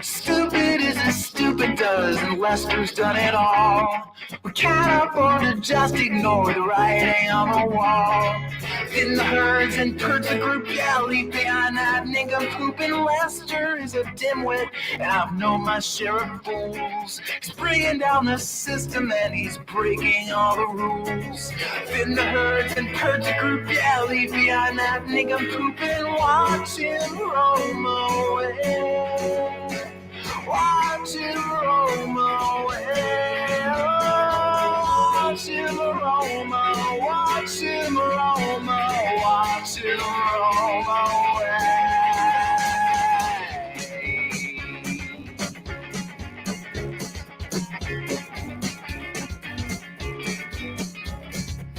Stupid isn't stupid does, and Lester's done it all. We can't afford to just ignore the writing on the wall. In the herds and perch the group, yeah, leave behind that nincompoop. And Lester is a dimwit, and I've known my share of fools. He's bringing down the system, and he's breaking all the rules. In the herds and perch the group, yeah, leave behind that nincompoop. And watch him roam away. Watch him roam away. Watch him roam away. Watch him roam away. Watch him roam away.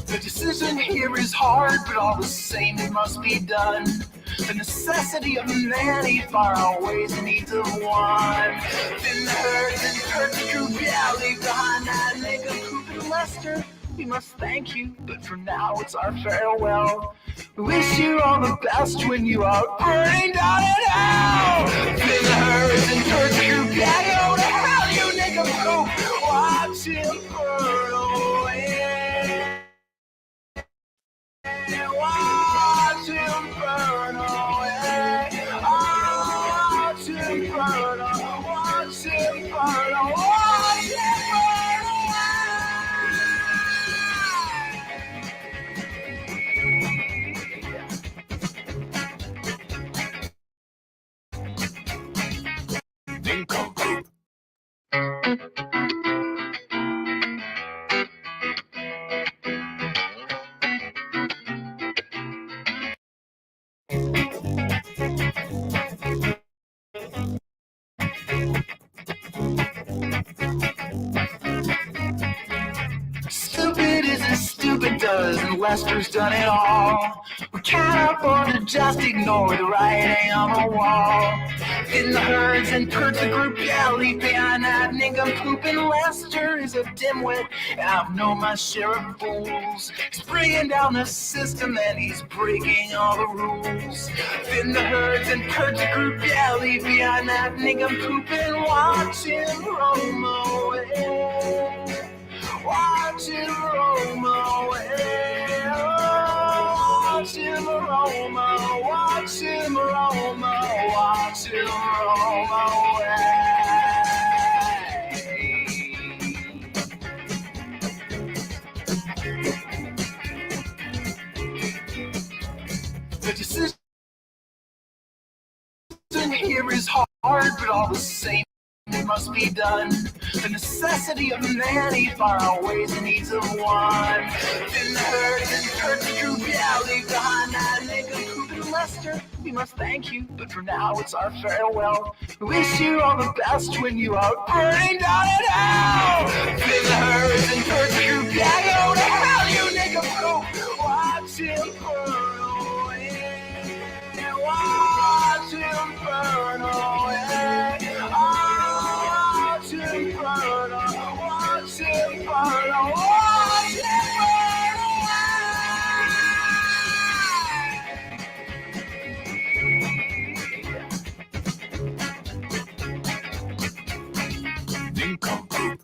The decision here is hard, but all the same it must be done. The necessity of many far outweighs the needs of one. In the herds and perch the group, yeah, leave behind that nincompoop. And Lester, we must thank you, but for now it's our farewell. We wish you all the best when you are burning down in hell. In the herds and perch the group, yeah, go to hell, you nincompoop. Watch him burn away. Watch him burn away. Watch him burn away. Watch him burn away. Watch him burn away. Nincompoop. Stupid isn't stupid does, and Lester's done it all. We can't afford to just ignore the writing on the wall. In the herds and perch the group, yeah, leave behind that nincompoop. And Lester is a dimwit, and I've known my share of fools. He's bringing down the system, and he's breaking all the rules. In the herds and perch the group, yeah, leave behind that nincompoop. And watch him roam away. Watch him roam away. Watch him roam away. Watch him roam away. Watch him roam away. The decision here is hard, but all the same it must be done. The necessity of many far outweighs the needs of one. In the herds and perch the group, yeah, leave behind that nincompoop. And Lester, we must thank you, but for now it's our farewell. We wish you all the best when you are burning down in hell. In the herds and perch the group, yeah, go to hell, you nincompoop. Watch him burn away. Watch him burn away. Watch him burn away. Watch him burn away. Watch him burn away. Nincompoop.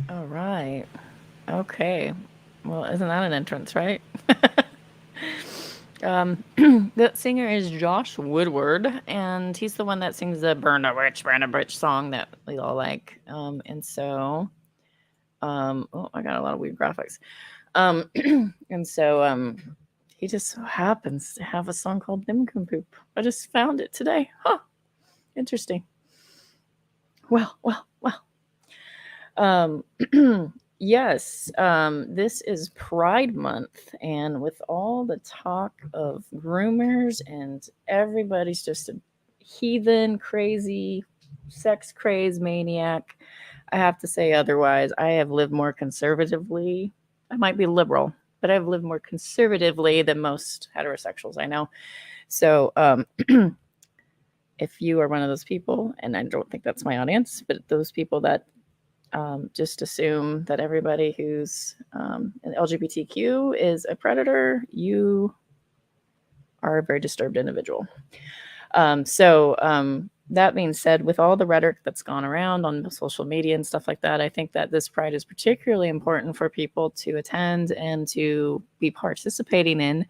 All right. Okay. Well, isn't that an entrance, right? The singer is Josh Woodward, and he's the one that sings the Burn a Rich song that we all like. And so, oh, I got a lot of weird graphics. And so, he just so happens to have a song called Nincompoop. I just found it today. Huh. Interesting. Well. Yes, this is Pride Month, and with all the talk of groomers and everybody's just a heathen, crazy, sex craze maniac, I have to say otherwise. I have lived more conservatively. I might be liberal, but I've lived more conservatively than most heterosexuals I know. So, if you are one of those people, and I don't think that's my audience, but those people that just assume that everybody who's an LGBTQ is a predator, you are a very disturbed individual. That being said, with all the rhetoric that's gone around on social media and stuff like that, I think that this Pride is particularly important for people to attend and to be participating in,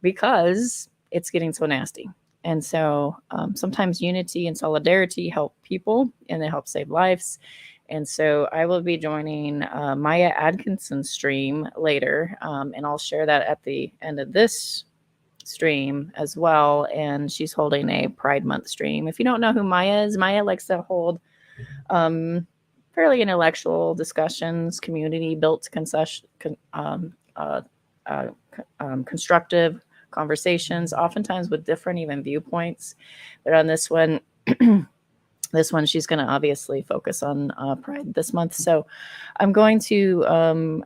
because it's getting so nasty. And so sometimes unity and solidarity help people, and it helps save lives. And so I will be joining Maya Atkinson's stream later, and I'll share that at the end of this stream as well. And she's holding a Pride Month stream. If you don't know who Maya is, Maya likes to hold fairly intellectual discussions, community built constructive conversations, oftentimes with different even viewpoints. But on this one, she's going to obviously focus on Pride this month. So I'm going to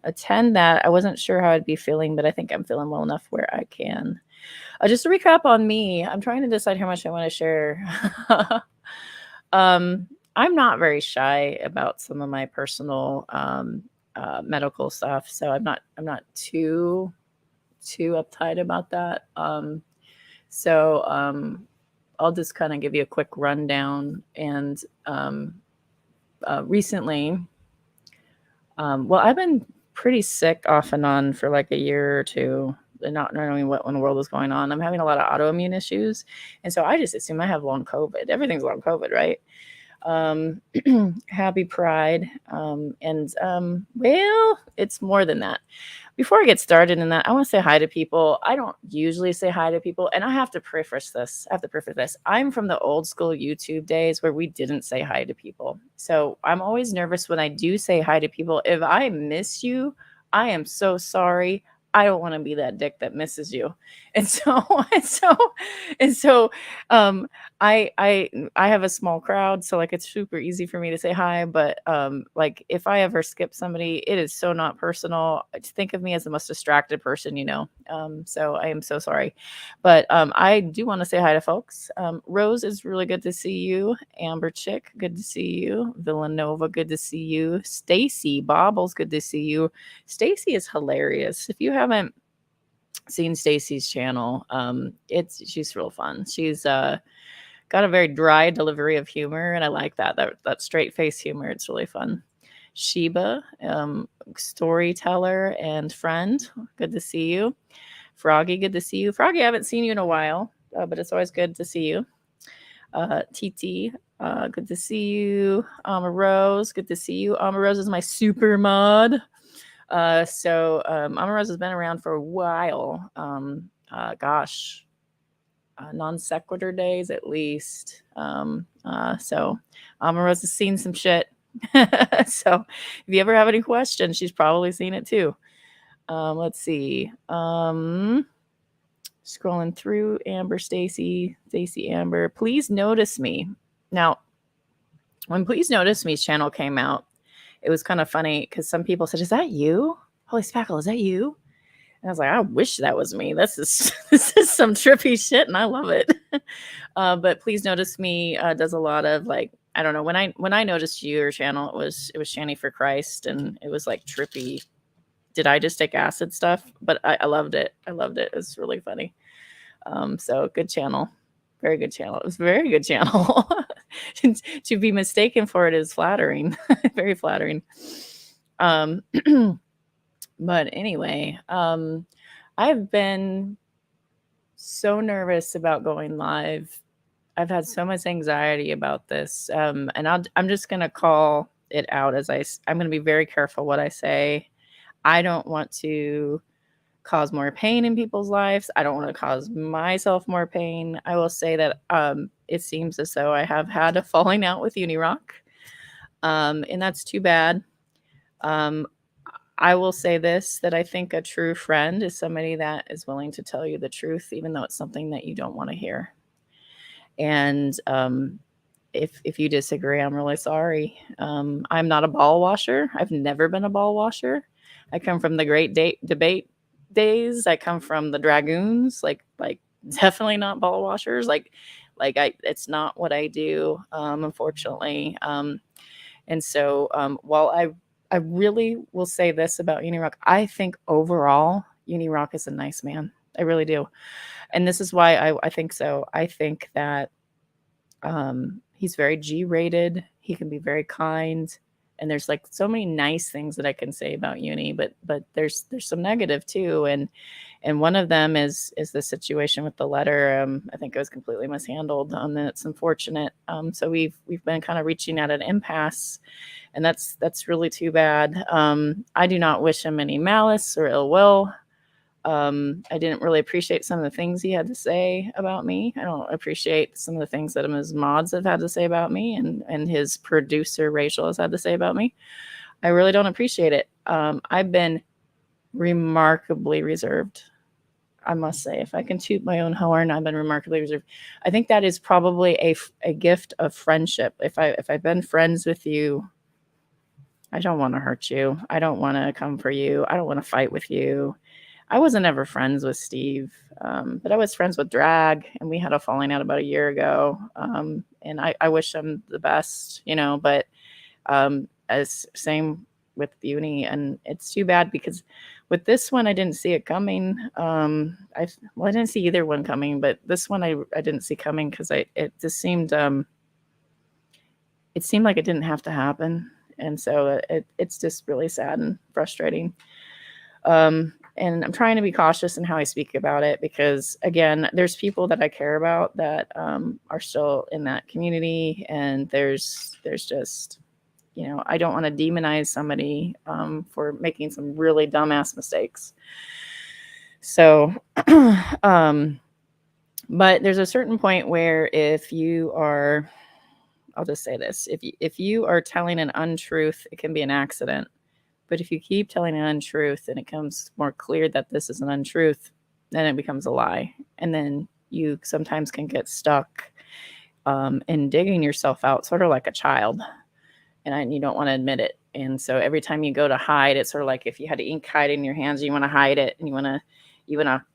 attend that. I wasn't sure how I'd be feeling, but I think I'm feeling well enough where I can. Just to recap on me, I'm trying to decide how much I want to share. I'm not very shy about some of my personal medical stuff, so I'm not too uptight about that. I'll just kind of give you a quick rundown. And recently, I've been pretty sick off and on for like a year or two, not knowing what in the world was going on. I'm having a lot of autoimmune issues, and so I just assume I have long COVID. Everything's long COVID, right? Happy Pride. Well, it's more than that. Before I get started in that, I want to say hi to people. I don't usually say hi to people, and I have to preface this. I'm from the old school YouTube days where we didn't say hi to people. So I'm always nervous when I do say hi to people. If I miss you, I am so sorry. I don't want to be that dick that misses you. And so I have a small crowd, so like it's super easy for me to say hi, but like if I ever skip somebody, it is so not personal. Think of me as the most distracted person, so I am so sorry. But I do want to say hi to folks. Rose, is really good to see you. Amber Chick, good to see you. Villanova, good to see you. Stacy Bobbles, good to see you. Stacy is hilarious. If you haven't seen Stacy's channel, she's real fun. She's got a very dry delivery of humor, and I like that straight face humor. It's really fun. Sheba, storyteller and friend, good to see you. Froggy, good to see you. Froggy, I haven't seen you in a while, but it's always good to see you. TT, good to see you. Rose, good to see you. Rose is my super mod. Rose has been around for a while. Non sequitur days at least. Rose has seen some shit. So if you ever have any questions, she's probably seen it too. Let's see. Scrolling through. Amber, Stacy, Amber. Please Notice Me. Now, when Please Notice Me's channel came out, it was kind of funny because some people said, "Is that you? Holy Spackle, is that you?" And I was like, I wish that was me. This is some trippy shit, and I love it. But Please Notice Me does a lot of like, I don't know, when I noticed your channel, it was Shani for Christ, and it was like trippy. Did I just take acid stuff? But I loved it. It was really funny. So good channel. Very good channel. It was a very good channel. To be mistaken for it is flattering. Very flattering. But anyway, I've been so nervous about going live. I've had so much anxiety about this. And I'm just going to call it out as I'm going to be very careful what I say. I don't want to cause more pain in people's lives. I don't want to cause myself more pain. I will say that it seems as though I have had a falling out with Unirock. And that's too bad. I will say this, that I think a true friend is somebody that is willing to tell you the truth, even though it's something that you don't want to hear. And if you disagree, I'm really sorry. I'm not a ball washer. I've never been a ball washer. I come from the great debate days. I come from the Dragoons, like definitely not ball washers. Like Like it's not what I do, unfortunately. And so while I really will say this about Uni Rock, I think overall Uni Rock is a nice man. I really do. And this is why I think so. I think that he's very G-rated. He can be very kind, and there's like so many nice things that I can say about Uni, but there's some negative too, and one of them is the situation with the letter. I think it was completely mishandled, and it's unfortunate. So we've been kind of reaching at an impasse, and that's really too bad. I do not wish him any malice or ill will. I didn't really appreciate some of the things he had to say about me. I don't appreciate some of the things that his mods have had to say about me, and his producer Rachel has had to say about me. I really don't appreciate it. I've been remarkably reserved, I must say. If I can toot my own horn, I've been remarkably reserved. I think that is probably a gift of friendship. If I've been friends with you, I don't want to hurt you. I don't want to come for you. I don't want to fight with you. I wasn't ever friends with Steve, but I was friends with Drag, and we had a falling out about a year ago. And I wish him the best, but as same with Uni, and it's too bad because with this one I didn't see it coming. I didn't see either one coming, but this one I didn't see coming because it just seemed it seemed like it didn't have to happen, and so it's just really sad and frustrating. And I'm trying to be cautious in how I speak about it because, again, there's people that I care about that are still in that community, and there's just, I don't want to demonize somebody for making some really dumbass mistakes. So, but there's a certain point where if you are, I'll just say this, if you are telling an untruth, it can be an accident. But if you keep telling an untruth and it becomes more clear that this is an untruth, then it becomes a lie. And then you sometimes can get stuck in digging yourself out, sort of like a child. And you don't want to admit it. And so every time you go to hide, it's sort of like if you had ink hide in your hands, you want to hide it and you want to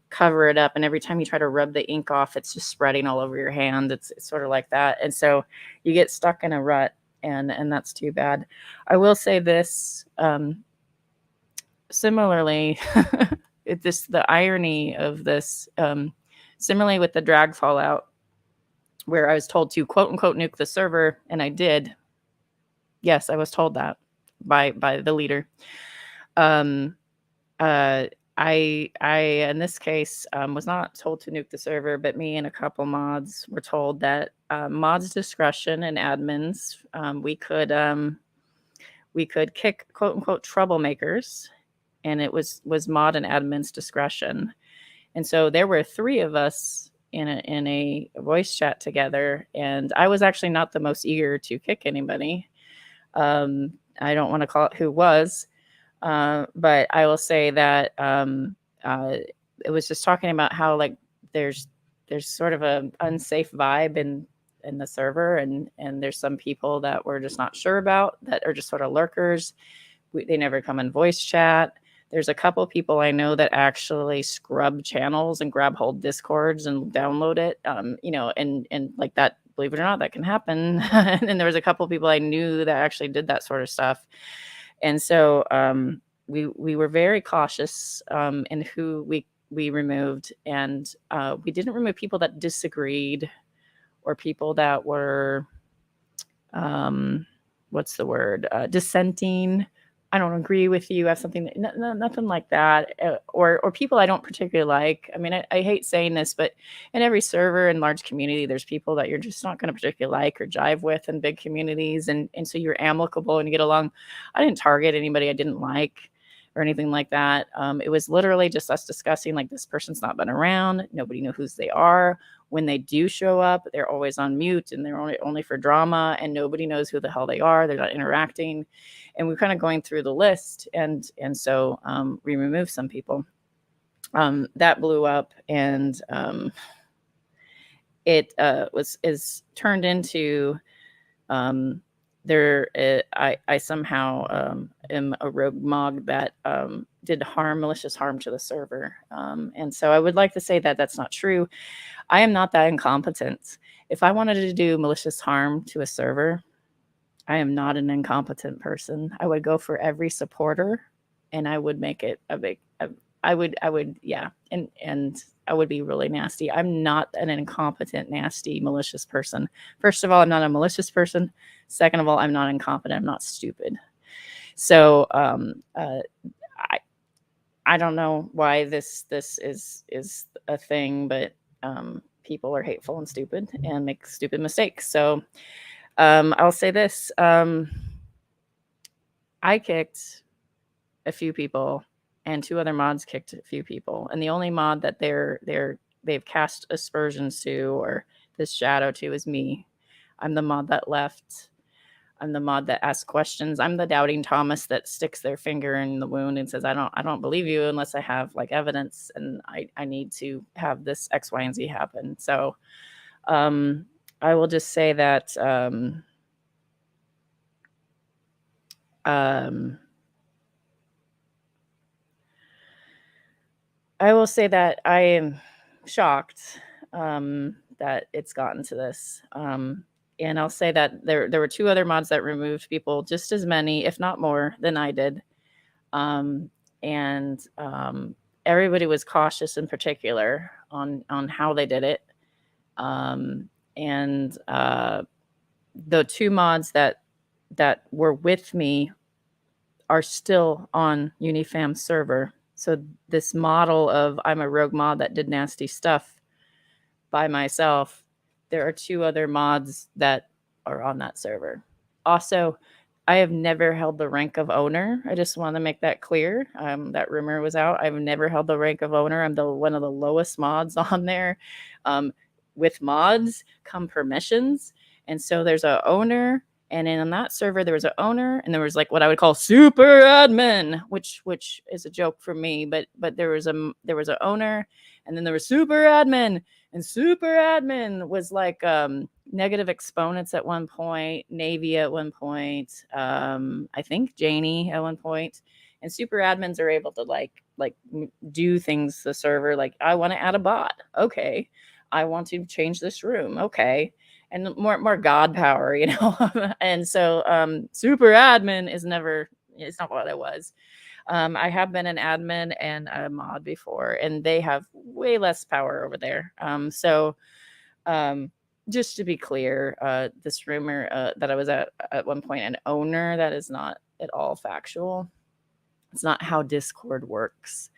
cover it up. And every time you try to rub the ink off, it's just spreading all over your hand. It's sort of like that. And so you get stuck in a rut. And that's too bad. I will say this, similarly, the irony of this, similarly with the drag fallout, where I was told to quote unquote nuke the server, and I did. Yes, I was told that by the leader. I in this case was not told to nuke the server, but me and a couple mods were told that mods discretion and admins, we could kick quote unquote troublemakers, and it was mod and admin's discretion. And so there were 3 of us in a voice chat together, and I was actually not the most eager to kick anybody. I don't want to call it who was. But I will say that it was just talking about how like there's sort of a unsafe vibe in the server, and there's some people that we're just not sure about that are just sort of lurkers. They never come in voice chat. There's a couple people I know that actually scrub channels and grab hold discords and download it, and like that. Believe it or not, that can happen. And then there was a couple people I knew that actually did that sort of stuff. And so we were very cautious in who we removed, and we didn't remove people that disagreed or people that were what's the word, dissenting. I don't agree with you. I have something nothing like that, or people I don't particularly like. I mean, I hate saying this, but in every server and large community, there's people that you're just not going to particularly like or jive with in big communities, and so you're amicable and you get along. I didn't target anybody I didn't like or anything like that. It was literally just us discussing like this person's not been around. Nobody knew who they are. When they do show up, they're always on mute and they're only for drama, and nobody knows who the hell they are. They're not interacting. And we're kind of going through the list, and so we removed some people. That blew up, and it is turned into I somehow am a rogue mog that did malicious harm to the server. And so I would like to say that that's not true. I am not that incompetent. If I wanted to do malicious harm to a server, I am not an incompetent person. I would go for every supporter, and I would make it I would, yeah, and I would be really nasty. I'm not an incompetent, nasty, malicious person. First of all, I'm not a malicious person. Second of all, I'm not incompetent. I'm not stupid. So I don't know why this is a thing, but people are hateful and stupid and make stupid mistakes. So I'll say this: I kicked a few people, and 2 other mods kicked a few people, and the only mod that they've cast aspersions to or this shadow to is me. I'm the mod that left. I'm the mod that asks questions. I'm the doubting Thomas that sticks their finger in the wound and says, I don't believe you unless I have like evidence, and I need to have this X, Y, and Z happen. So I will just say that I will say that I am shocked that it's gotten to this. And I'll say that there were 2 other mods that removed people, just as many, if not more, than I did. And everybody was cautious in particular on how they did it. And the 2 mods that were with me are still on Unifam's server. So this model of I'm a rogue mod that did nasty stuff by myself, there are 2 other mods that are on that server. Also, I have never held the rank of owner. I just want to make that clear. That rumor was out. I've never held the rank of owner. I'm one of the lowest mods on there. With mods come permissions. And so there's a owner, and then on that server there was an owner, and there was like what I would call super admin, which is a joke for me, but there was an owner, and then there was super admin, and super admin was like negative exponents at one point, Navy at one point, I think Janie at one point. And super admins are able to like do things to the server, like I want to add a bot, okay, I want to change this room, okay, and more god power, you know. And so super admin is never, it's not what it was. I have been an admin and a mod before, and they have way less power over there. So just to be clear, this rumor that I was at one point an owner, that is not at all factual. It's not how Discord works.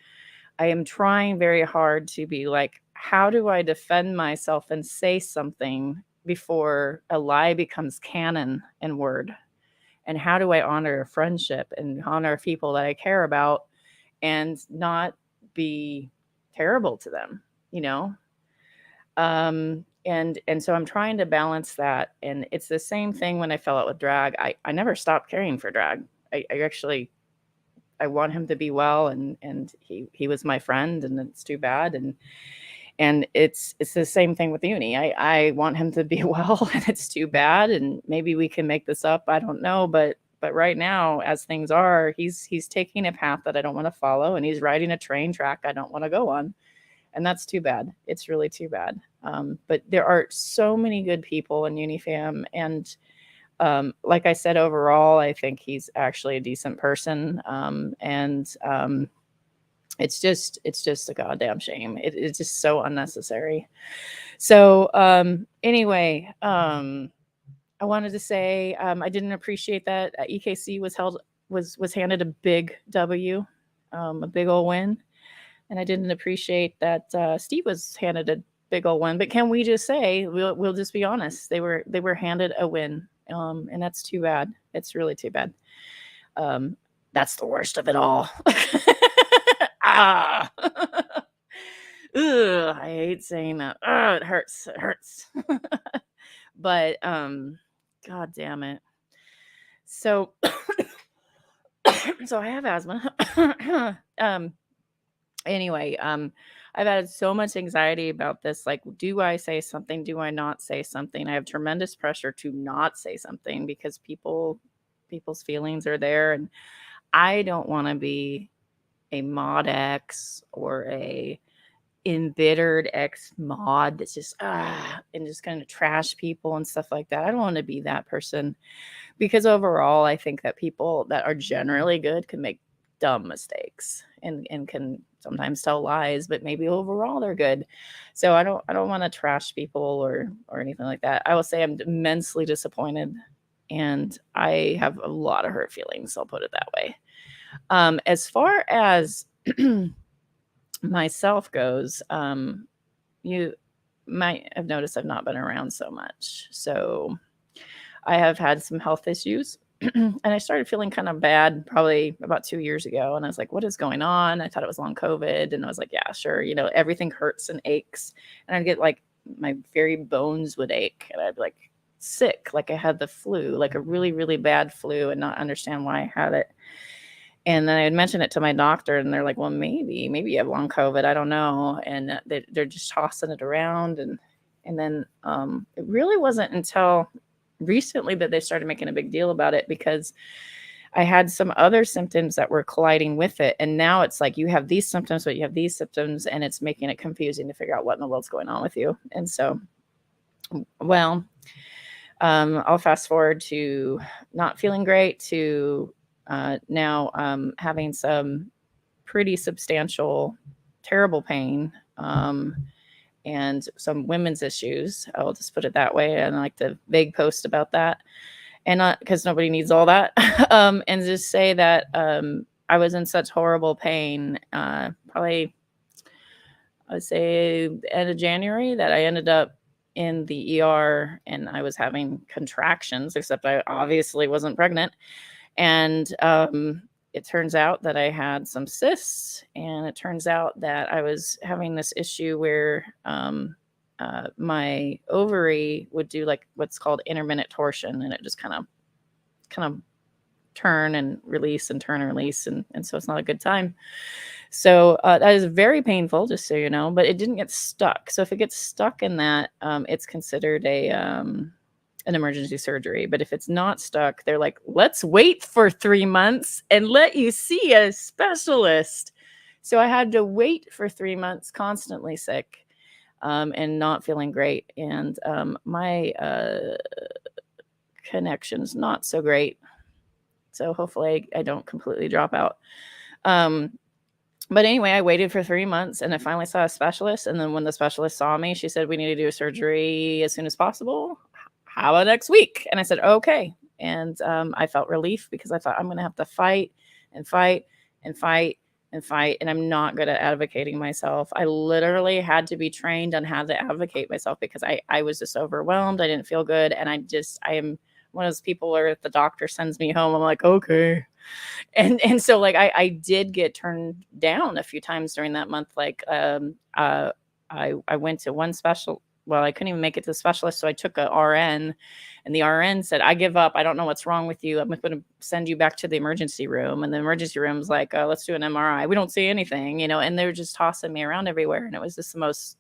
I am trying very hard to be like, how do I defend myself and say something before a lie becomes canon and word? And how do I honor a friendship and honor people that I care about and not be terrible to them, you know? And so I'm trying to balance that. And it's the same thing when I fell out with drag. I never stopped caring for drag. I actually, I want him to be well, and he was my friend, and it's too bad. And it's the same thing with Uni. I want him to be well, and it's too bad. And maybe we can make this up. I don't know, but right now, as things are, he's taking a path that I don't want to follow, and he's riding a train track I don't want to go on, and that's too bad. It's really too bad. But there are so many good people in Unifam, and like I said, overall, I think he's actually a decent person. And it's just a goddamn shame. It's just so unnecessary. So anyway, I wanted to say I didn't appreciate that EKC was handed a big W, a big old win, and I didn't appreciate that Steve was handed a big old win. But can we just say we'll just be honest? They were handed a win, and that's too bad. It's really too bad. That's the worst of it all. Ah. Ugh, I hate saying that. It hurts. It hurts. But god damn it. So so I have asthma. Anyway, I've had so much anxiety about this. Like, do I say something? Do I not say something? I have tremendous pressure to not say something because people's feelings are there, and I don't want to be mod ex or a embittered ex mod that's just and just kind of trash people and stuff like that. I don't want to be that person, because overall I think that people that are generally good can make dumb mistakes and can sometimes tell lies, but maybe overall they're good. So I don't want to trash people or anything like that. I will say I'm immensely disappointed, and I have a lot of hurt feelings, I'll put it that way. As far as myself goes, you might have noticed I've not been around so much. So I have had some health issues. And I started feeling kind of bad probably about 2 years ago. And I was like, what is going on? I thought it was long COVID. And I was like, yeah, sure. You know, everything hurts and aches. And I'd get like my very bones would ache. And I'd be like sick, like I had the flu, like a really, really bad flu, and not understand why I had it. And then I would mention it to my doctor, and they're like, well, maybe you have long COVID. I don't know. And they're just tossing it around. And then it really wasn't until recently that they started making a big deal about it, because I had some other symptoms that were colliding with it. And now it's like you have these symptoms, but you have these symptoms, and it's making it confusing to figure out what in the world's going on with you. And so, well, I'll fast forward to not feeling great to now having some pretty substantial, terrible pain, and some women's issues. I'll just put it that way. And I like to vague post about that, and not because nobody needs all that. And just say that I was in such horrible pain, probably I would say the end of January, that I ended up in the ER, and I was having contractions, except I obviously wasn't pregnant. And it turns out that I had some cysts, and it turns out that I was having this issue where my ovary would do like what's called intermittent torsion, and it just kind of turn and release and turn and release, and so it's not a good time. So that is very painful, just so you know, but it didn't get stuck. So if it gets stuck in that, it's considered an emergency surgery. But if it's not stuck, they're like, let's wait for 3 months and let you see a specialist. So I had to wait for 3 months, constantly sick, and not feeling great. And my connection's not so great. So hopefully I don't completely drop out. But anyway, I waited for 3 months, and I finally saw a specialist. And then when the specialist saw me, she said, we need to do a surgery as soon as possible. How about next week? And I said, okay. And I felt relief, because I thought I'm going to have to fight and fight and fight and fight. And I'm not good at advocating myself. I literally had to be trained on how to advocate myself, because I was just overwhelmed. I didn't feel good. And I am one of those people where if the doctor sends me home, I'm like, okay. And so like I did get turned down a few times during that month. Like I went to one I couldn't even make it to the specialist, so I took a RN, and the RN said, I give up. I don't know what's wrong with you. I'm going to send you back to the emergency room. And the emergency room's like, let's do an MRI. We don't see anything, and they were just tossing me around everywhere. And it was just the most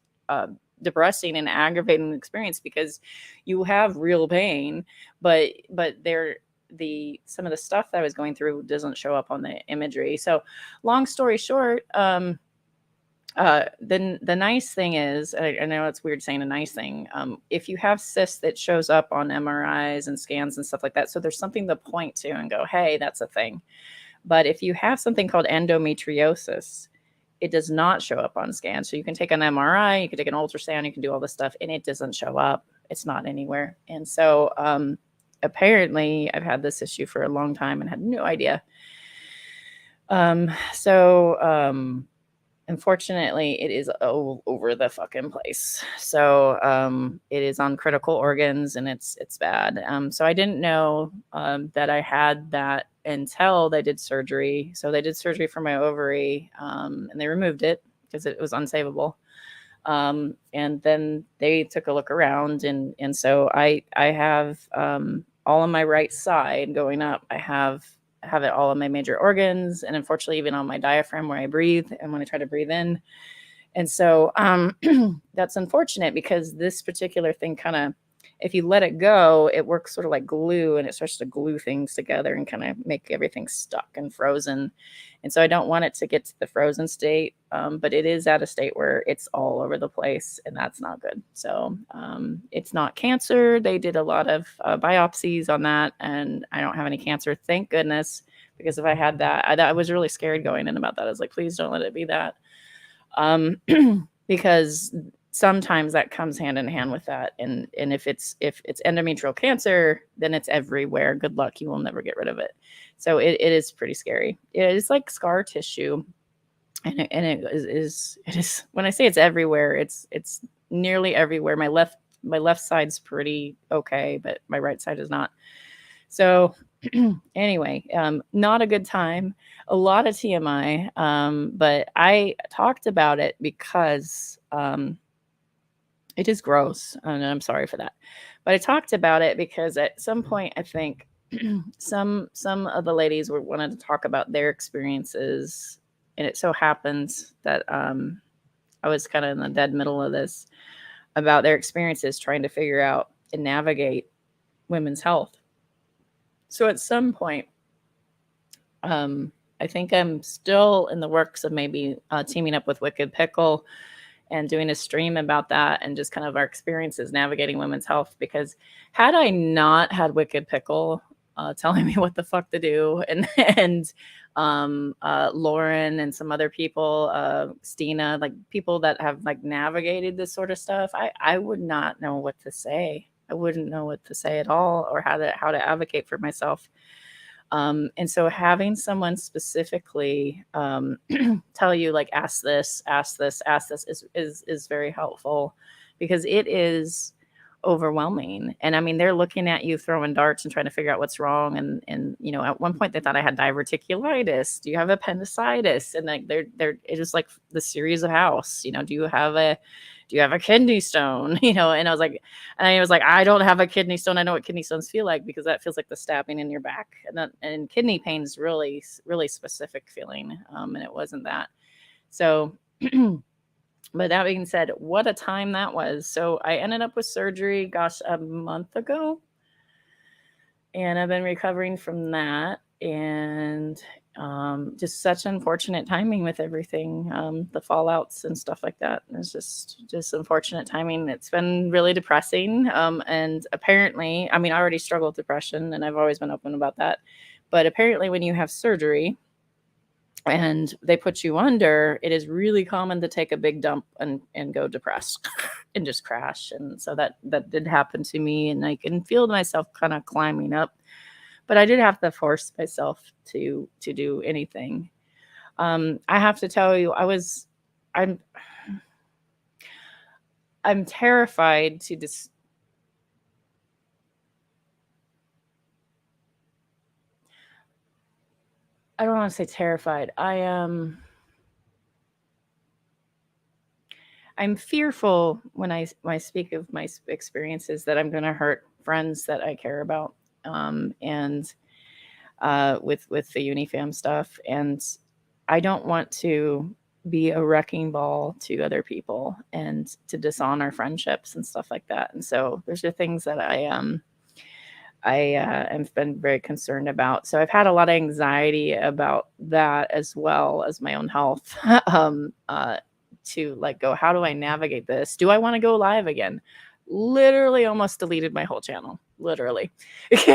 depressing and aggravating experience, because you have real pain, but some of the stuff that I was going through doesn't show up on the imagery. So long story short, the nice thing is, I know it's weird saying a nice thing, if you have cysts, that shows up on MRIs and scans and stuff like that. So there's something to point to and go, hey, that's a thing. But if you have something called endometriosis, it does not show up on scans. So you can take an MRI, you can take an ultrasound, you can do all this stuff, and it doesn't show up. It's not anywhere. And so apparently I've had this issue for a long time and had no idea. Unfortunately, it is all over the fucking place. So it is on critical organs, and it's bad. So I didn't know that I had that until they did surgery. So they did surgery for my ovary, and they removed it because it was unsavable. And then they took a look around, and so I have all on my right side going up. I have it all on my major organs, and unfortunately even on my diaphragm where I breathe and when I try to breathe in. And so that's unfortunate, because this particular thing if you let it go, it works sort of like glue, and it starts to glue things together and kind of make everything stuck and frozen. And so I don't want it to get to the frozen state, but it is at a state where it's all over the place, and that's not good. So it's not cancer. They did a lot of biopsies on that, and I don't have any cancer, thank goodness, because if I had that, I was really scared going in about that. I was like, please don't let it be that. Because sometimes that comes hand in hand with that. And if it's endometrial cancer, then it's everywhere. Good luck. You will never get rid of it. So it is pretty scary. It is like scar tissue. And it is, when I say it's everywhere, it's nearly everywhere. My left side's pretty okay, but my right side is not. So anyway, not a good time. A lot of TMI, but I talked about it because it is gross, and I'm sorry for that. But I talked about it because at some point, I think some of the ladies wanted to talk about their experiences, and it so happens that I was kind of in the dead middle of this about their experiences trying to figure out and navigate women's health. So at some point, I think I'm still in the works of maybe teaming up with Wicked Pickle and doing a stream about that and just kind of our experiences navigating women's health. Because had I not had Wicked Pickle telling me what the fuck to do, and Lauren and some other people, Stina, like people that have like navigated this sort of stuff, I would not know what to say. I wouldn't know what to say at all, or how to advocate for myself. And so having someone specifically tell you like, ask this is very helpful, because it is overwhelming. And I mean, they're looking at you throwing darts and trying to figure out what's wrong. And you know, at one point they thought I had diverticulitis. Do you have appendicitis? And like they're it is like the series of house. You know, do you have a kidney stone? You know, and I was like, I don't have a kidney stone. I know what kidney stones feel like, because that feels like the stabbing in your back. And kidney pain is really, really specific feeling. And it wasn't that. So, but that being said, what a time that was. So I ended up with surgery, gosh, a month ago. And I've been recovering from that. And just such unfortunate timing with everything, the fallouts and stuff like that. It's just unfortunate timing. It's been really depressing. And apparently, I mean, I already struggle with depression, and I've always been open about that. But apparently when you have surgery and they put you under, it is really common to take a big dump and go depressed and just crash. And so that did happen to me, and I can feel myself kind of climbing up. But I did have to force myself to do anything. I have to tell you, I'm terrified to just. I don't want to say terrified. I'm fearful when I speak of my experiences that I'm going to hurt friends that I care about, and with the Unifam stuff. And I don't want to be a wrecking ball to other people and to dishonor friendships and stuff like that. And so there's the things that I have been very concerned about. So I've had a lot of anxiety about that, as well as my own health. To like go, how do I navigate this? Do I want to go live again? Literally almost deleted my whole channel. Literally.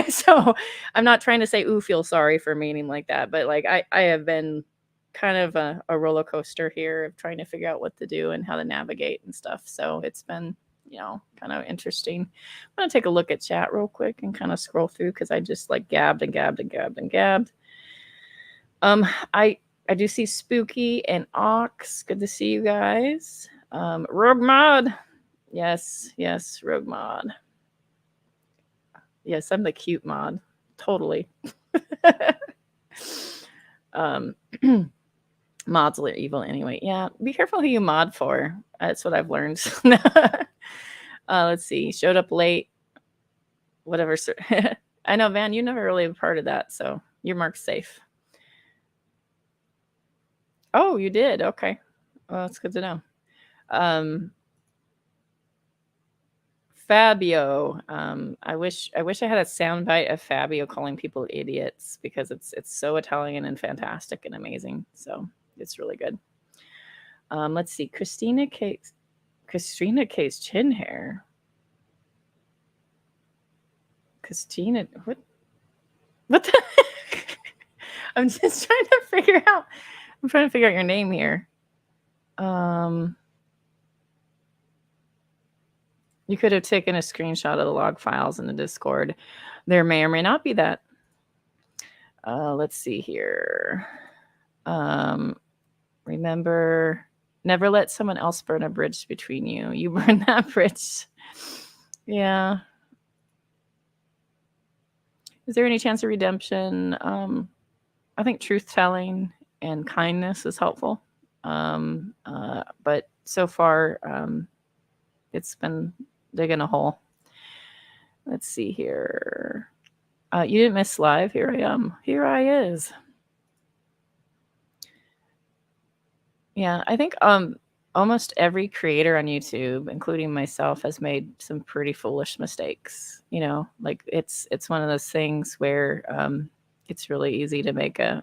So I'm not trying to say, ooh, feel sorry for me, anything like that. But like I have been kind of a roller coaster here of trying to figure out what to do and how to navigate and stuff. So it's been, you know, kind of interesting. I'm going to take a look at chat real quick and kind of scroll through, because I just like gabbed. I do see Spooky and Ox. Good to see you guys. Rogue Mod. Yes, Rogue Mod. Yes, I'm the cute mod. Totally. Mods are evil anyway. Yeah, be careful who you mod for. That's what I've learned. Let's see. Showed up late. Whatever. I know, Van, you never really a part of that, so your mark's safe. Oh, you did? Okay. Well, that's good to know. Fabio. I wish I had a soundbite of Fabio calling people idiots because it's so Italian and fantastic and amazing. So it's really good. Let's see, Christina K's chin hair. Christina, what the heck? I'm just trying to figure out. I'm trying to figure out your name here. You could have taken a screenshot of the log files in the Discord. There may or may not be that. Let's see here. Remember, never let someone else burn a bridge between you. You burn that bridge. Yeah. Is there any chance of redemption? I think truth-telling and kindness is helpful. But so far, it's been digging a hole. Let's see here. You didn't miss live. Here I am. Here I is. Yeah, I think almost every creator on YouTube, including myself, has made some pretty foolish mistakes. You know, like it's one of those things where it's really easy to make a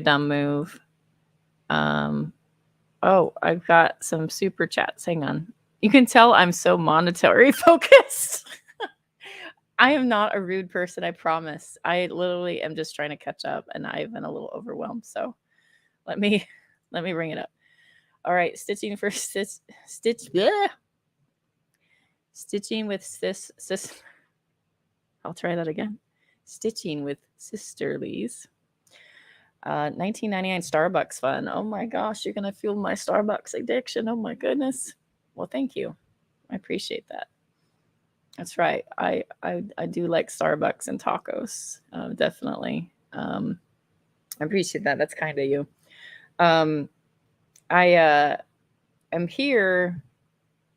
dumb move. Oh, I've got some super chats. Hang on. You can tell I'm so monetary focused. I am not a rude person, I promise. I literally am just trying to catch up, and I've been a little overwhelmed. So let me bring it up. All right, stitching with sis. I'll try that again. Stitching with sisterlies. 1999 Starbucks fun. Oh my gosh, you're gonna fuel my Starbucks addiction. Oh my goodness. Well, thank you. I appreciate that. That's right. I do like Starbucks and tacos. Definitely. I appreciate that. That's kind of you. I am here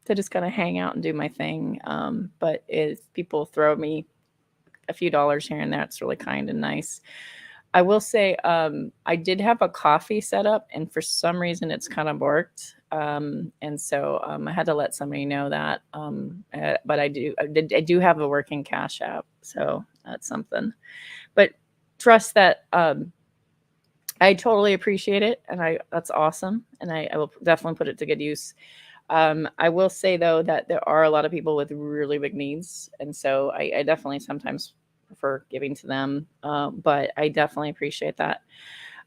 to just kind of hang out and do my thing. But if people throw me a few dollars here and there, it's really kind and nice. I will say I did have a coffee set up, and for some reason it's kind of worked. And so I had to let somebody know that. But I do have a working Cash App, so that's something. But trust that I totally appreciate it, and that's awesome, and I will definitely put it to good use. I will say though that there are a lot of people with really big needs, and so I definitely sometimes prefer giving to them, but I definitely appreciate that.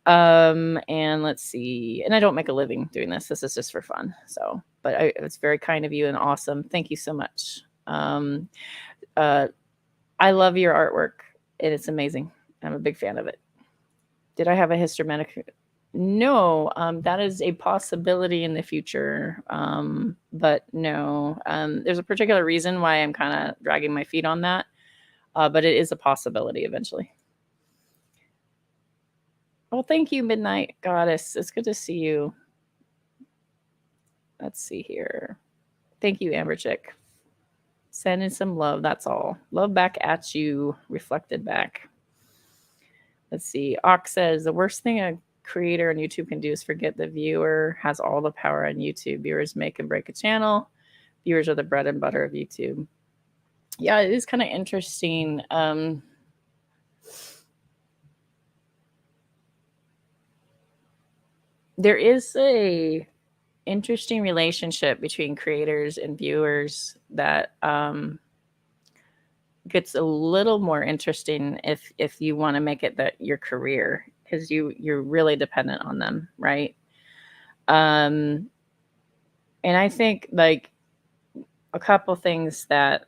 And let's see, and I don't make a living doing this. This is just for fun. So, but it's very kind of you and awesome. Thank you so much. I love your artwork. It's amazing. I'm a big fan of it. Did I have a histromanic? No, that is a possibility in the future. But no, there's a particular reason why I'm kind of dragging my feet on that. But it is a possibility eventually. Well, thank you, Midnight Goddess. It's good to see you. Let's see here. Thank you, Amber Chick. Sending some love. That's all. Love back at you, reflected back. Let's see. Ox says the worst thing a creator on YouTube can do is forget the viewer has all the power on YouTube. Viewers make and break a channel. Viewers are the bread and butter of YouTube. Yeah, it is kind of interesting. There is a interesting relationship between creators and viewers that gets a little more interesting if you want to make it your career, because you're really dependent on them, right? And I think like a couple things that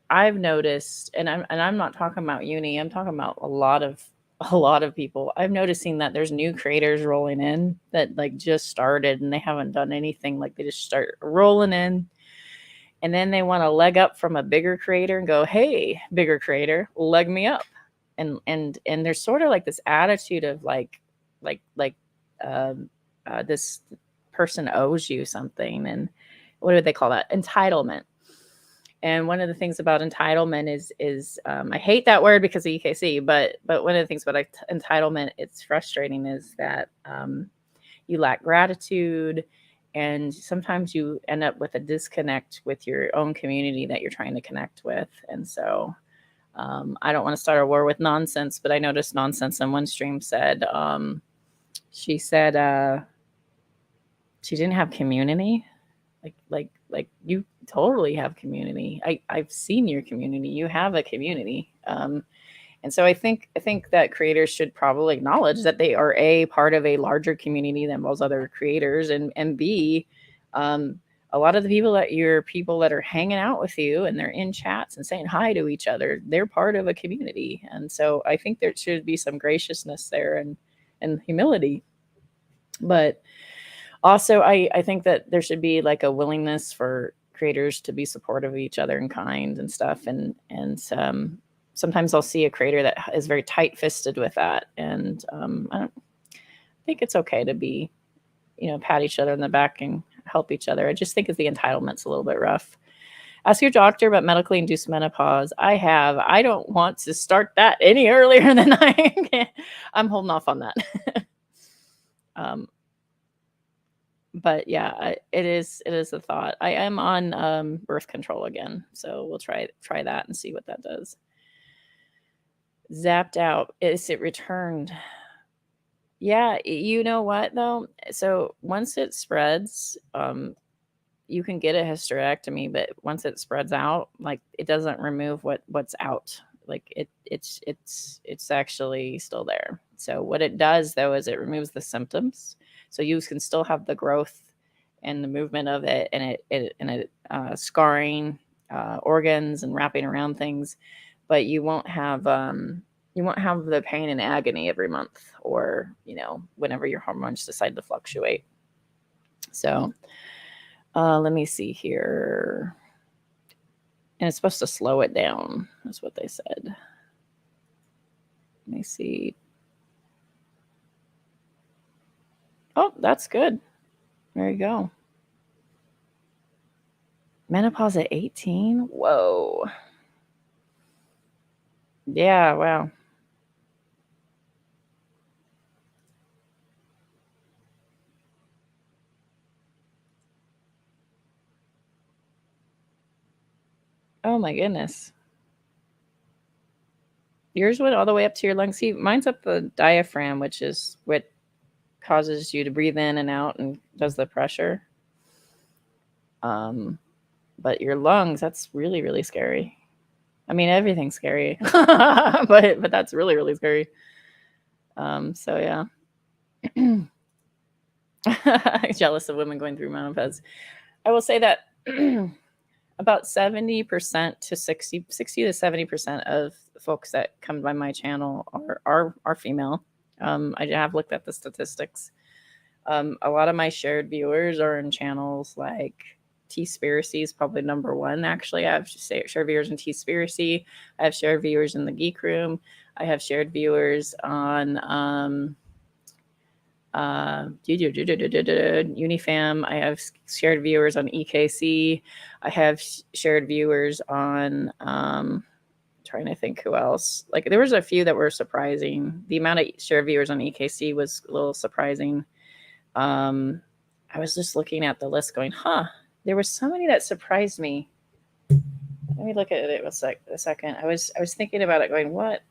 I've noticed, and I'm not talking about uni, I'm talking about a lot of people. I'm noticing that there's new creators rolling in that like just started and they haven't done anything. Like they just start rolling in, and then they want to leg up from a bigger creator and go, hey, bigger creator, leg me up. And there's sort of like this attitude of this person owes you something. And what do they call that? Entitlement. And one of the things about entitlement is I hate that word because of EKC, but one of the things about entitlement, it's frustrating, is that you lack gratitude, and sometimes you end up with a disconnect with your own community that you're trying to connect with. And so I don't want to start a war with nonsense, but I noticed nonsense in one stream said, she said she didn't have community. Like you totally have community. I've seen your community. You have a community. And so I think that creators should probably acknowledge that they are a part of a larger community that involves other creators, and B, a lot of the people that are hanging out with you and they're in chats and saying hi to each other, they're part of a community. And so I think there should be some graciousness there and humility. But also I think that there should be like a willingness for creators to be supportive of each other and kind and stuff. And sometimes I'll see a creator that is very tight-fisted with that. And I don't think it's okay to be, pat each other on the back and help each other. I just think the entitlement's a little bit rough. Ask your doctor about medically induced menopause. I have. I don't want to start that any earlier than I can. I'm holding off on that. But yeah, it is a thought. I am on birth control again, so we'll try that and see what that does. Zapped out. Is it returned? Yeah, you know what though? So once it spreads, you can get a hysterectomy, but once it spreads out, like it doesn't remove what's out. Like it's actually still there. So what it does though is it removes the symptoms. So you can still have the growth and the movement of it, and it scarring organs and wrapping around things, but you won't have the pain and agony every month, or whenever your hormones decide to fluctuate. So let me see here. And it's supposed to slow it down. That's what they said. Let me see. Oh, that's good. There you go. Menopause at 18? Whoa. Yeah, wow. Oh my goodness. Yours went all the way up to your lungs. See, mine's up the diaphragm, which is what causes you to breathe in and out and does the pressure. But your lungs, that's really, really scary. I mean, everything's scary, but that's really, really scary. So yeah. Jealous of women going through menopause. I will say that about 70% to 60 to 70% of folks that come by my channel are female. I have looked at the statistics. A lot of my shared viewers are in channels like Teespiracy is probably number one. Actually, I have shared viewers in Teespiracy. I have shared viewers in the Geek Room. I have shared viewers on Unifam. I have shared viewers on EKC. I have shared viewers on trying to think who else. Like there was a few that were surprising. The amount of shared viewers on EKC was a little surprising. I was just looking at the list going, there was somebody that surprised me. Let me look at it a second. I was thinking about it going, what?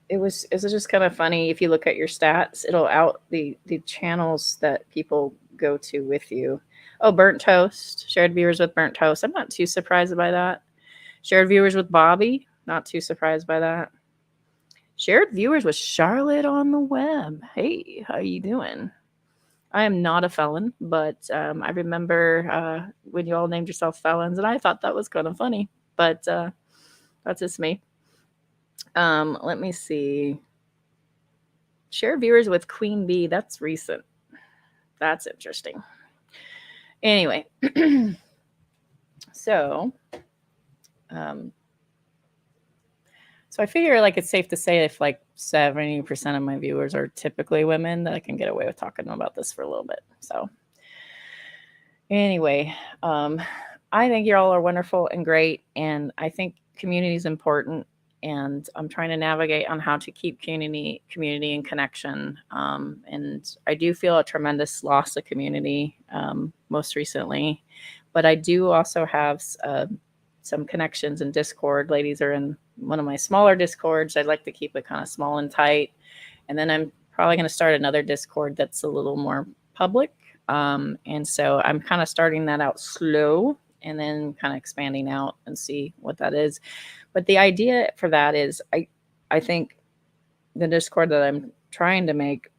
It was just kind of funny. If you look at your stats, it'll out the channels that people go to with you. Oh, Burnt Toast. Shared viewers with Burnt Toast. I'm not too surprised by that. Shared viewers with Bobby. Not too surprised by that. Shared viewers with Charlotte on the web. Hey, how you doing? I am not a felon, but I remember when you all named yourself felons, and I thought that was kind of funny. But that's just me. Let me see. Share viewers with Queen Bee. That's recent. That's interesting. Anyway, so I figure like it's safe to say if like 70% of my viewers are typically women, that I can get away with talking about this for a little bit. So anyway, I think you all are wonderful and great, and I think community is important. and I'm trying to navigate on how to keep community and connection. And I do feel a tremendous loss of community most recently, but I do also have some connections in Discord. Ladies are in one of my smaller Discords. I'd like to keep it kind of small and tight. And then I'm probably going to start another Discord that's a little more public. And so I'm kind of starting that out slow and then kind of expanding out and see what that is. But the idea for that is I think the Discord that I'm trying to make,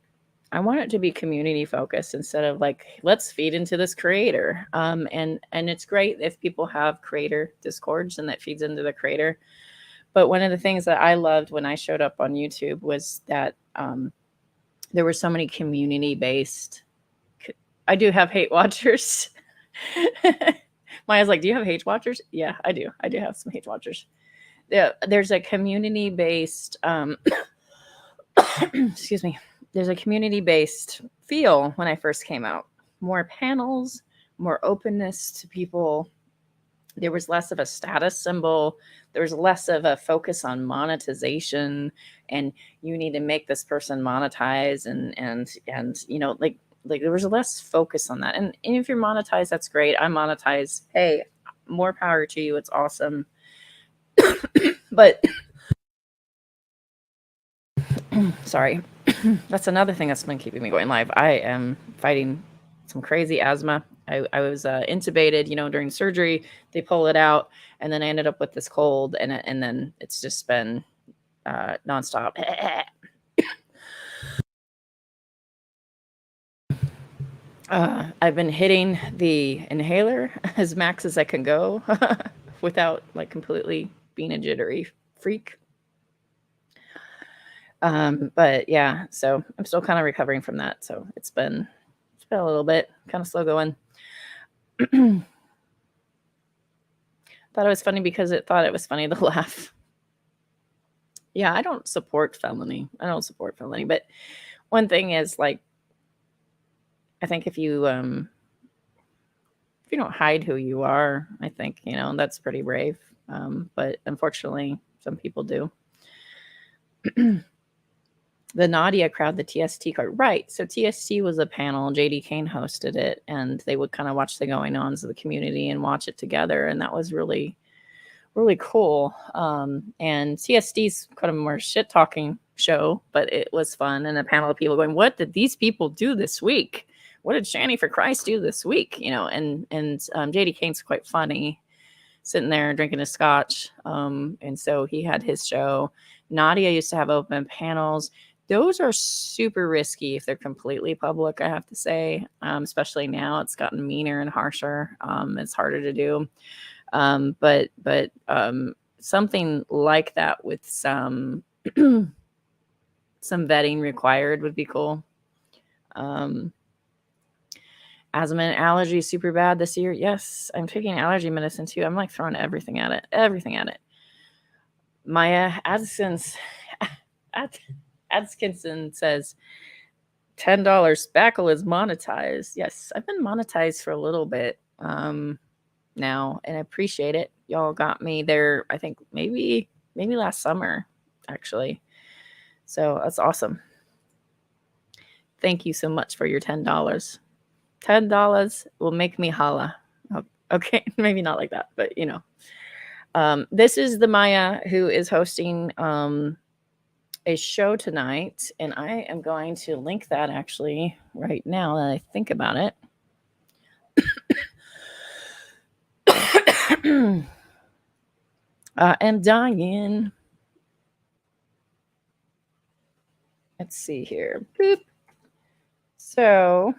I want it to be community focused instead of like, let's feed into this creator. And it's great if people have creator Discords and that feeds into the creator. But one of the things that I loved when I showed up on YouTube was that there were so many community based. I do have hate watchers. Maya's like, do you have hate watchers? Yeah, I do. I do have some hate watchers. Yeah, there's a community based excuse me. There's a community based feel when I first came out. More panels, more openness to people. There was less of a status symbol. There was less of a focus on monetization, and you need to make this person monetize, and you know, like there was less focus on that. And if you're monetized, that's great. I'm monetized. Hey, more power to you. It's awesome. But sorry, that's another thing that's been keeping me going live. I am fighting some crazy asthma. I was intubated, during surgery. They pull it out, and then I ended up with this cold, and then it's just been nonstop. I've been hitting the inhaler as max as I can go without like completely being a jittery freak. But yeah, so I'm still kind of recovering from that. So it's been a little bit kind of slow going. Thought it was funny because it thought it was funny to laugh. Yeah, I don't support felony. But one thing is, like, I think if you don't hide who you are, I think, that's pretty brave. But unfortunately, some people do. The Nadia crowd, the TST card. Right. So TST was a panel. JD Kane hosted it, and they would kind of watch the going ons of the community and watch it together. And that was really, really cool. And TST's kind of more shit talking show, but it was fun. And a panel of people going, what did these people do this week? What did Shani for Christ do this week? And JD Kane's quite funny, sitting there drinking a scotch. And so he had his show. Nadia used to have open panels. Those are super risky if they're completely public, I have to say, especially now. It's gotten meaner and harsher. It's harder to do. But something like that with some vetting required would be cool. Asthma and allergy super bad this year. Yes, I'm taking allergy medicine too. I'm like throwing everything at it. Maya Atkinson says $10 spackle is monetized. Yes, I've been monetized for a little bit now, and I appreciate it. Y'all got me there, I think maybe last summer, actually. So that's awesome. Thank you so much for your $10. $10 will make me holla. Okay, maybe not like that, but this is the Maya who is hosting a show tonight, and I am going to link that actually right now that I think about it. I am dying. Let's see here. Boop. So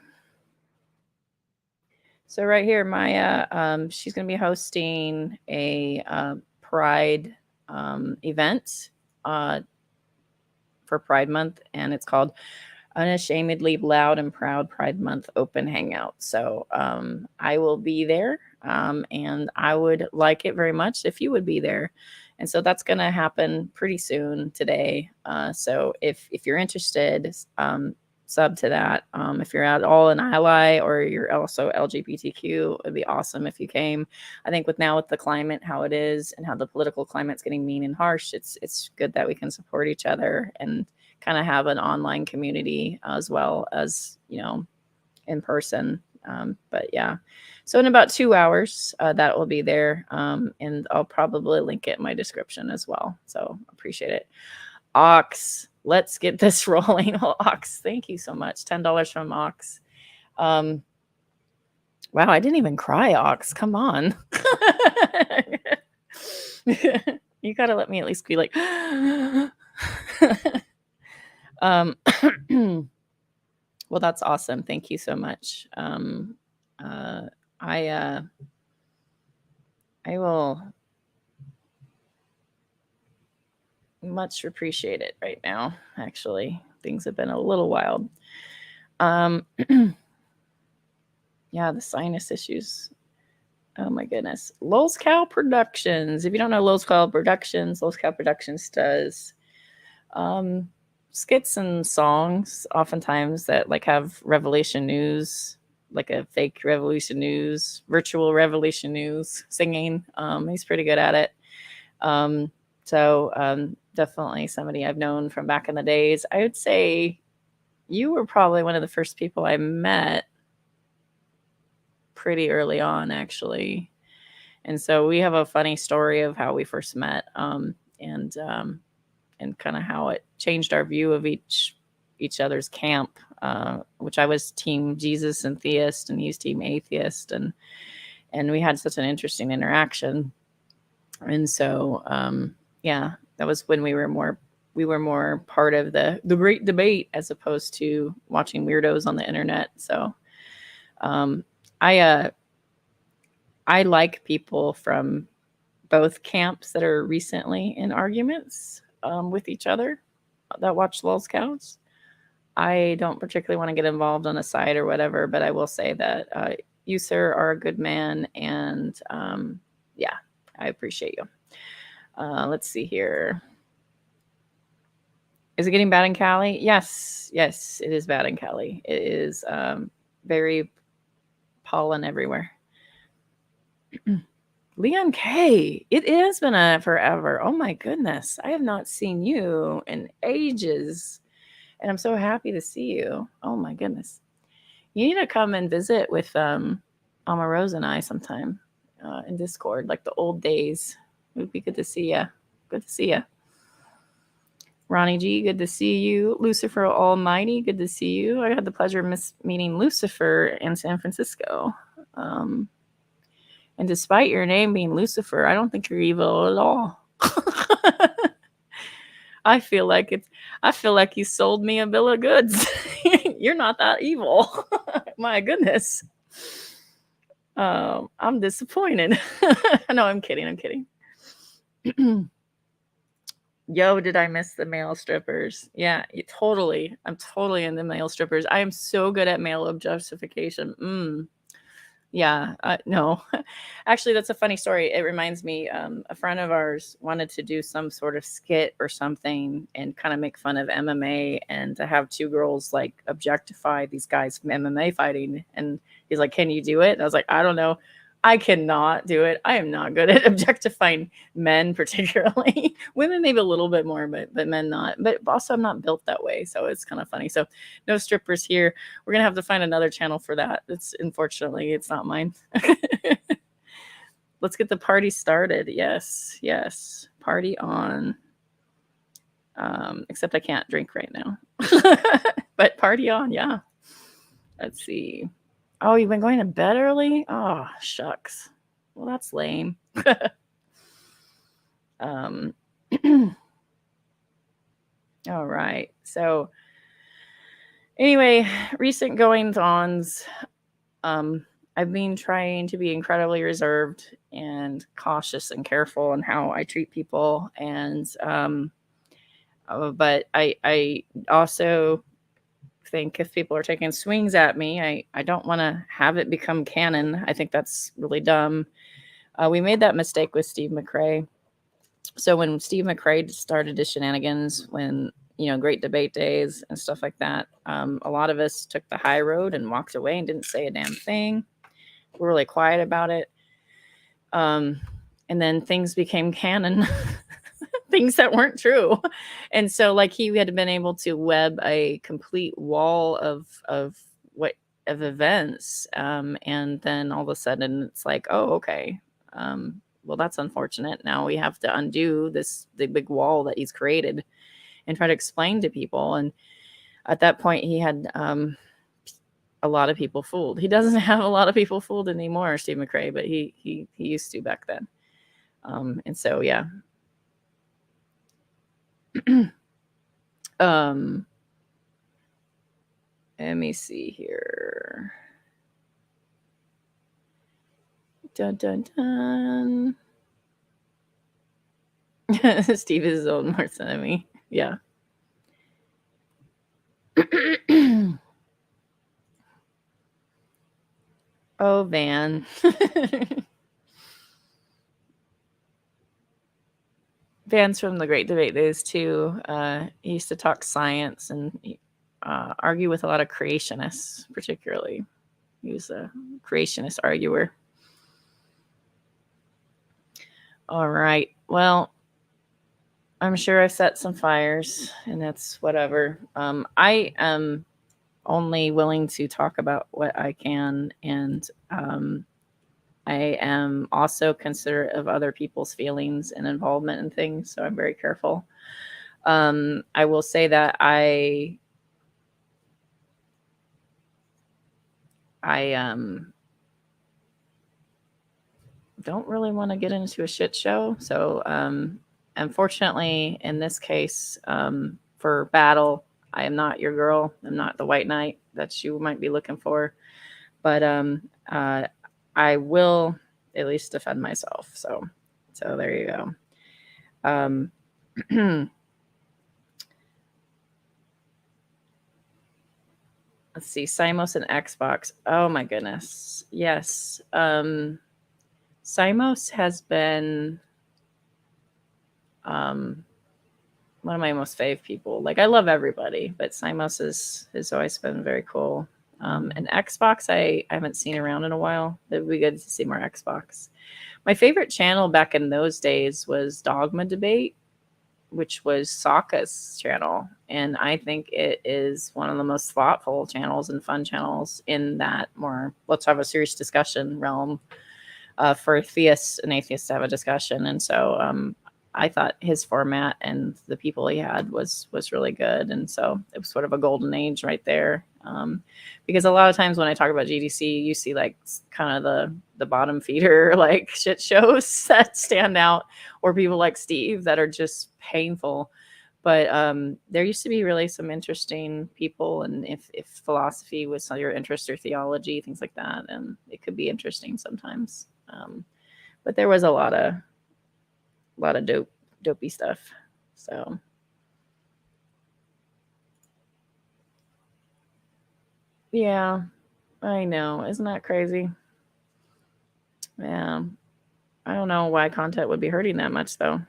right here, Maya, she's going to be hosting a Pride event for Pride Month, and it's called Unashamedly Loud and Proud Pride Month Open Hangout. So I will be there, and I would like it very much if you would be there. And so that's going to happen pretty soon today. So if you're interested, sub to that. If you're at all an ally or you're also LGBTQ, it'd be awesome if you came. I think with the climate, how it is and how the political climate's getting mean and harsh, it's good that we can support each other and kind of have an online community as well as, in person. But yeah, so in about 2 hours, that will be there. And I'll probably link it in my description as well. So appreciate it. Ox, let's get this rolling. Well, Ox, thank you so much. $10 from Ox. Wow, I didn't even cry, Ox. Come on. You gotta let me at least be like well, that's awesome. Thank you so much. I will much appreciate it right now. Actually, things have been a little wild. Yeah, the sinus issues. Oh my goodness. Lulz Cow Productions. If you don't know Lulz Cow Productions does skits and songs oftentimes that like have Revelation News, like a fake Revolution News, virtual Revelation News singing. He's pretty good at it. So definitely somebody I've known from back in the days. I would say you were probably one of the first people I met pretty early on, actually. And so we have a funny story of how we first met, and kind of how it changed our view of each other's camp, which I was team Jesus and theist and he's team atheist. And we had such an interesting interaction. And so, yeah, that was when we were more part of the great debate as opposed to watching weirdos on the internet. So, I like people from both camps that are recently in arguments with each other that watch Lulz Cows. I don't particularly want to get involved on a side or whatever, but I will say that you, sir, are a good man, and yeah, I appreciate you. Let's see here. Is it getting bad in Cali? Yes, it is bad in Cali. It is very pollen everywhere. Leon K, it has been forever. Oh my goodness. I have not seen you in ages. And I'm so happy to see you. Oh my goodness. You need to come and visit with Ama Rose and I sometime in Discord, like the old days. It would be good to see you. Good to see you. Ronnie G, good to see you. Lucifer Almighty, good to see you. I had the pleasure of meeting Lucifer in San Francisco. And despite your name being Lucifer, I don't think you're evil at all. I feel like you sold me a bill of goods. You're not that evil. My goodness. I'm disappointed. No, I'm kidding. Yo, did I miss the male strippers? Yeah, totally. I'm totally into male strippers. I am so good at male objectification. Yeah, no. Actually, that's a funny story. It reminds me, a friend of ours wanted to do some sort of skit or something and kind of make fun of MMA and to have two girls like objectify these guys from MMA fighting. And he's like, "Can you do it?" And I was like, "I don't know. I cannot do it. I am not good at objectifying men, particularly. Women maybe a little bit more, but men not. But also I'm not built that way, so it's kind of funny. So no strippers here. We're gonna have to find another channel for that. Unfortunately it's not mine. Let's get the party started. Yes, party on. Except I can't drink right now. But party on, yeah. Let's see. Oh, you've been going to bed early? Oh, shucks. Well, that's lame. All right. So anyway, recent goings-ons. I've been trying to be incredibly reserved and cautious and careful in how I treat people. And but I also think if people are taking swings at me, I don't want to have it become canon. I think that's really dumb. We made that mistake with Steve McRae. So when Steve McRae started his shenanigans, when great debate days and stuff like that. A lot of us took the high road and walked away and didn't say a damn thing. We're really quiet about it. And then things became canon, things that weren't true. And so like he had been able to web a complete wall of events. And then all of a sudden it's like, oh, okay. Well, that's unfortunate. Now we have to undo the big wall that he's created and try to explain to people. And at that point he had a lot of people fooled. He doesn't have a lot of people fooled anymore, Steve McRae, but he used to back then. And so, yeah. Let me see here. Dun, dun, dun. Steve is his own worst enemy. Yeah. Oh, Van. Van's from the Great Debate Days too. He used to talk science and argue with a lot of creationists, particularly. He was a creationist arguer. All right. Well, I'm sure I've set some fires, and that's whatever. I am only willing to talk about what I can, and I am also considerate of other people's feelings and involvement in things, so I'm very careful. I will say that I don't really want to get into a shit show. So, unfortunately, in this case, for battle, I am not your girl. I'm not the white knight that you might be looking for. But I will at least defend myself. So there you go. Let's see, Simos and Xbox. Oh my goodness. Yes. Simos has been one of my most fave people. Like I love everybody, but Simos has always been very cool. And Xbox, I haven't seen around in a while. It would be good to see more Xbox. My favorite channel back in those days was Dogma Debate, which was Sokka's channel. And I think it is one of the most thoughtful channels and fun channels in that more let's have a serious discussion realm for theists and atheists to have a discussion. And so I thought his format and the people he had was really good. And so it was sort of a golden age right there. Because a lot of times when I talk about GDC, you see like kind of the bottom feeder, like shit shows that stand out, or people like Steve that are just painful. But there used to be really some interesting people. And if philosophy was your interest or theology, things like that, and it could be interesting sometimes. But there was a lot of dopey stuff. So yeah, I know. Isn't that crazy? Yeah. I don't know why content would be hurting that much though.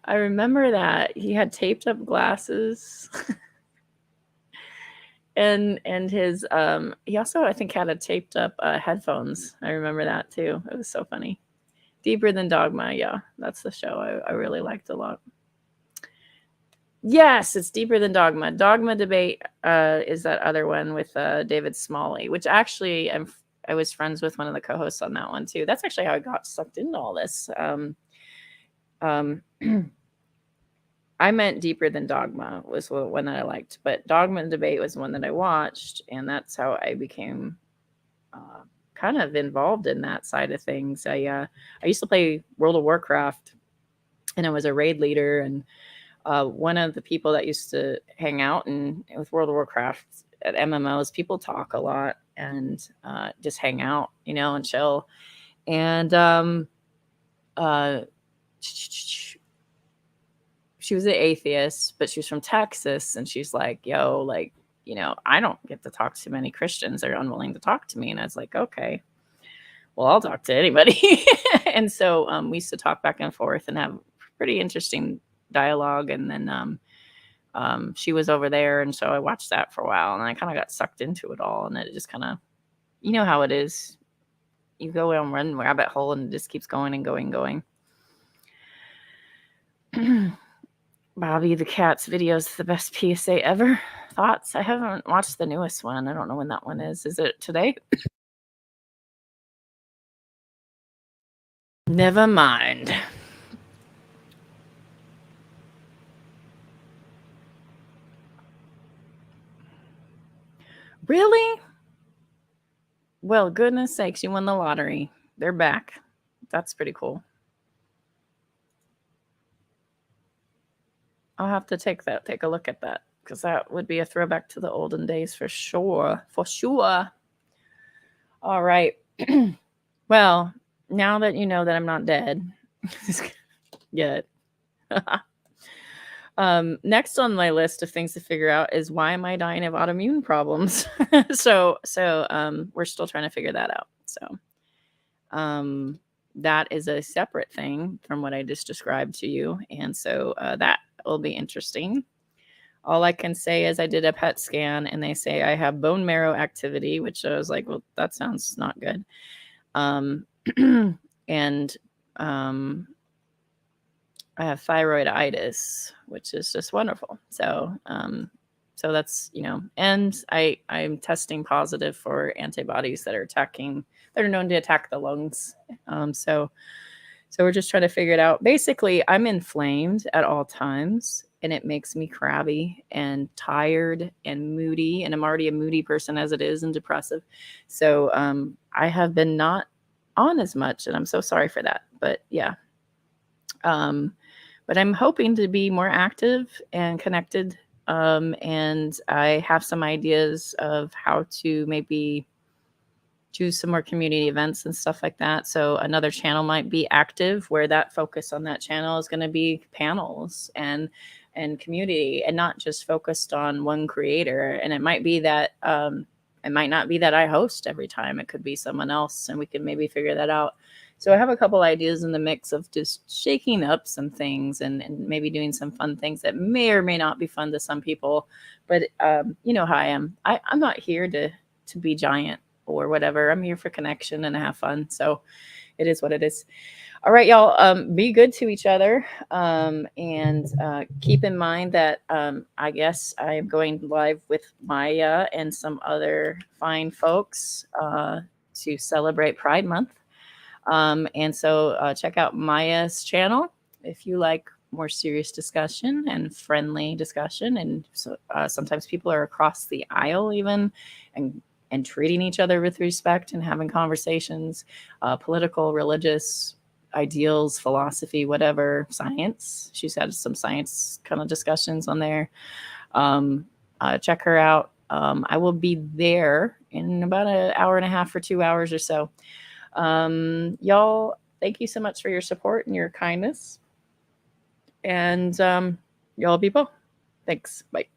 I remember that he had taped up glasses. and his he also I think had a taped up headphones. I remember that too. It was so funny. Deeper Than Dogma, yeah, that's the show I really liked a lot. Yes, it's Deeper Than Dogma. Dogma Debate is that other one with David Smalley, which actually I was friends with one of the co-hosts on that one too. That's actually how I got sucked into all this. I meant Deeper Than Dogma was one that I liked, but Dogma Debate was one that I watched, and that's how I became kind of involved in that side of things. I used to play World of Warcraft, and I was a raid leader, and one of the people that used to hang out with World of Warcraft at MMOs, people talk a lot and just hang out, and chill. And she was an atheist, but she was from Texas, and she's like, yo, like, I don't get to talk to many Christians. They're unwilling to talk to me. And I was like, okay, well, I'll talk to anybody. And so we used to talk back and forth and have pretty interesting dialogue. And then she was over there. And so I watched that for a while, and I kind of got sucked into it all. And it just kind of, you know how it is. You go and run a rabbit hole, and it just keeps going and going and going. Bobby the Cat's video is the best PSA ever. Thoughts? I haven't watched the newest one. I don't know when that one is. Is it today? Never mind. Really? Well, goodness sakes, you won the lottery. They're back. That's pretty cool. I'll have to take a look at that, because that would be a throwback to the olden days for sure. For sure. All right. Well, now that you know that I'm not dead yet. Next on my list of things to figure out is, why am I dying of autoimmune problems? So we're still trying to figure that out. So that is a separate thing from what I just described to you. And so that will be interesting. All I can say is I did a PET scan, and they say I have bone marrow activity, which I was like, well, that sounds not good. And I have thyroiditis, which is just wonderful. So that's, and I'm testing positive for antibodies that are known to attack the lungs. So we're just trying to figure it out. Basically, I'm inflamed at all times, and it makes me crabby and tired and moody. And I'm already a moody person as it is, and depressive. So I have been not on as much, and I'm so sorry for that. But yeah. But I'm hoping to be more active and connected. And I have some ideas of how to maybe do some more community events and stuff like that. So another channel might be active, where that focus on that channel is going to be panels and community, and not just focused on one creator. And it might be that it might not be that I host every time. It could be someone else, and we can maybe figure that out. So I have a couple ideas in the mix of just shaking up some things and maybe doing some fun things that may or may not be fun to some people. But you know how I am. I'm not here to be giant or whatever. I'm here for connection and have fun. So it is what it is. All right, y'all, be good to each other. And keep in mind that I guess I'm going live with Maya and some other fine folks to celebrate Pride Month. And so check out Maya's channel if you like more serious discussion and friendly discussion. And so sometimes people are across the aisle even, and treating each other with respect and having conversations, political, religious ideals, philosophy, whatever, science. She's had some science kind of discussions on there. Check her out. I will be there in about an hour and a half or 2 hours or so. Y'all, thank you so much for your support and your kindness. And y'all be well. Thanks. Bye.